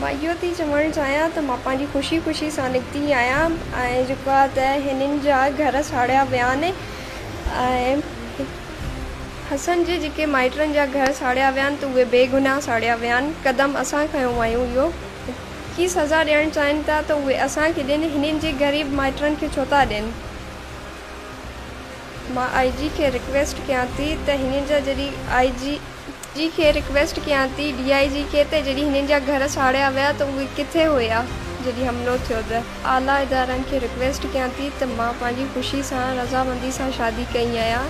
मां इहो थी चवणु चाहियां त मां पंहिंजी ख़ुशी ख़ुशी सां निकिती आहियां ऐं जेको आहे त हिननि जा घर साड़िया विया आहिनि ऐं हसन जे जेके माइटनि जा घर साड़िया विया आहिनि त उहे बेगुनाह साड़िया विया आहिनि। क़दम असां खयो आहियूं इहो की सज़ा ॾियणु चाहिनि था त उहे असांखे ॾियनि, हिननि जे ग़रीब माइटनि खे छो था ॾियनि। मां IG खे रिक्वेस्ट कयां थी त हिननि जा जॾहिं IG खे रिक्वेस्ट कयां थी DIG खे त जॾहिं हिननि जा घर साड़िया विया त उहे किथे हुया जॾहिं हमिलो थियो त। आला इदारनि खे रिक्वेस्ट कयां थी त मां पंहिंजी ख़ुशी सां रज़ामंदी सां शादी कई आहियां।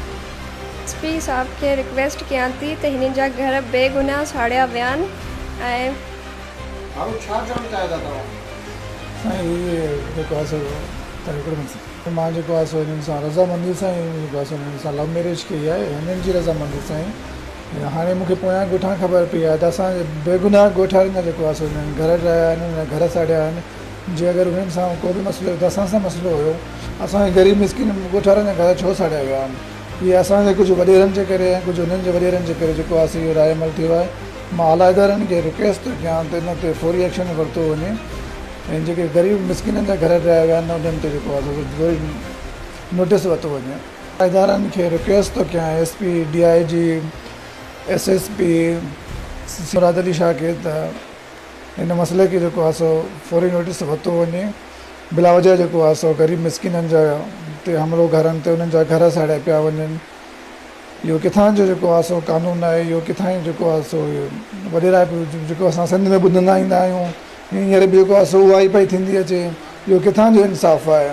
SP साहब खे रिक्वेस्ट कयां थी त हिननि जा घर बेगुनाह साड़िया विया आहिनि ऐं मां जेको आहे सो हिननि सां रज़ामंदी सां जेको आहे सो हिननि सां लव मैरिज कई आहे, हिननि जी रज़ामंदी सां ई। हाणे मूंखे पोयां ॻोठां ख़बर पई आहे त असांजे बेगुनाह ॻोठारनि जा जेको आहे सो हिननि घर ठाहिया आहिनि, घर साड़िया आहिनि। जे अगरि हुननि सां को बि मसइलो त असां सां मसइलो हुयो, असांजे ग़रीब मिसकिन ॻोठारनि जा घर छो साड़िया विया आहिनि। इहे असांजे कुझु वॾेरनि जे करे ऐं कुझु हुननि जे वॾेरनि जे करे जेको आहे इहो रायमल थियो आहे। मां आला इदारनि खे रिक्वेस्ट थो कयां त इन ते फौरी एक्शन वरितो वञे ऐं जेके ग़रीब मिसकिननि जा घर ठाहिया विया आहिनि उन्हनि ते जेको आहे नोटिस वरितो वञे। इदारनि खे रिक्वेस्ट थो कयां SP DIG SSP Murad Ali Shah खे त हिन मसइले खे जेको आहे सो फौरी नोटिस वरितो वञे। बिला वजह जेको आहे सो ग़रीब मिसकिननि जा ते हमिलो घरनि ते उन्हनि जा घर साड़िया पिया वञनि। इहो किथां जो जेको आहे सो कानून आहे, इहो किथां जो जेको आहे सो वॾेरा जेको असां सिंध में ॿुधंदा ईंदा आहियूं, हींअर बि जेको आहे सो उहा ई पई थींदी अचे। इहो किथां जो इंसाफ़ु आहे।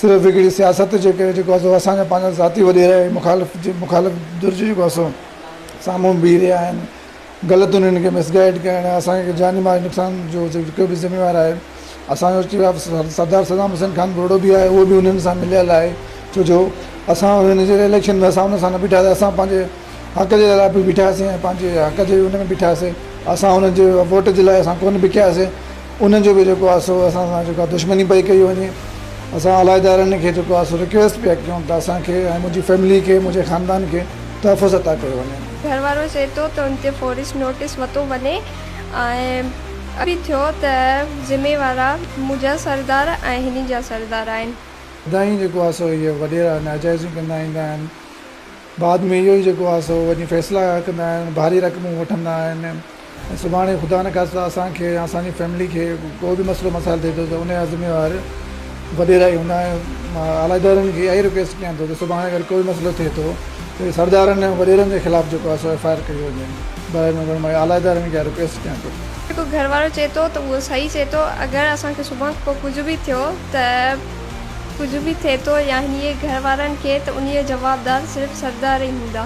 सिर्फ़ु हिकिड़ी सियासत जे करे जेको आहे सो असांजा पंहिंजा ज़ाती वॾेरा मुखालिफ़ दुर्ज जेको आहे सो साम्हूं बीह रहिया आहिनि। ग़लति उन्हनि खे मिसगाइड करणु, असांखे जानी माली नुक़सान जो जेको बि ज़िम्मेवारु आहे असांजो सरदार सदाम हुसैन खान बोड़ो बि आहे, उहो बि उन्हनि सां मिलियल आहे। छो जो असां हुन जे इलेक्शन में असां हुन सां न बीठासीं, असां पंहिंजे हक़ जे लाइ बि बीठासीं ऐं पंहिंजे हक़ जे हुन में बीठासीं। असां हुन जे वोट जे लाइ असां कोन बिकियासीं। उनजो बि जेको आहे सो असां सां जेको आहे दुश्मनी पई कई वञे। असां आला इदारनि खे जेको आहे सो रिक्वेस्ट पिया कयूं त असांखे ऐं मुंहिंजी फैमिली खे, मुंहिंजे ख़ानदान खे तहफ़ुज़ अता कयो वञे। घर वारो चए थो त उन ते फौरी नोटिस वरितो वञे ऐं अभी थियो त ज़िम्मेवारा मुंहिंजा सरदार ऐं हिननि जा सरदार आहिनि। सदाईं जेको आहे सो इहे वॾेरा नाजाइज़ कंदा ईंदा आहिनि। बाद में इहो ई जेको आहे सो वञी फ़ैसिला कंदा आहिनि, भारी रक़मूं वठंदा आहिनि ऐं सुभाणे ख़ुदा न ख़ासिता असांखे या असांजी फैमिली खे को बि मसइलो मसाइल थिए थो त उनजा ज़िम्मेवार वॾेरा ई हूंदा आहिनि। मां आला इदारनि खे इहा ई रिक्वेस्ट कयां थो त सुभाणे अगरि कोई मसइलो थिए थो त सरदारनि ऐं वॾेरनि जे ख़िलाफ़ु जेको आहे सो FIR कई वञे। बराबरि मां आला इदारनि खे रिक्वेस्ट कयां थो। जेको घर वारो चए थो त उहो सही चए थो। अगरि असांखे सुभाणे को कुझु बि थियो त कुझु बि थिए थो या हीअ घर वारनि खे त उन जवाबदार सिर्फ़ु सरदार ई हूंदा।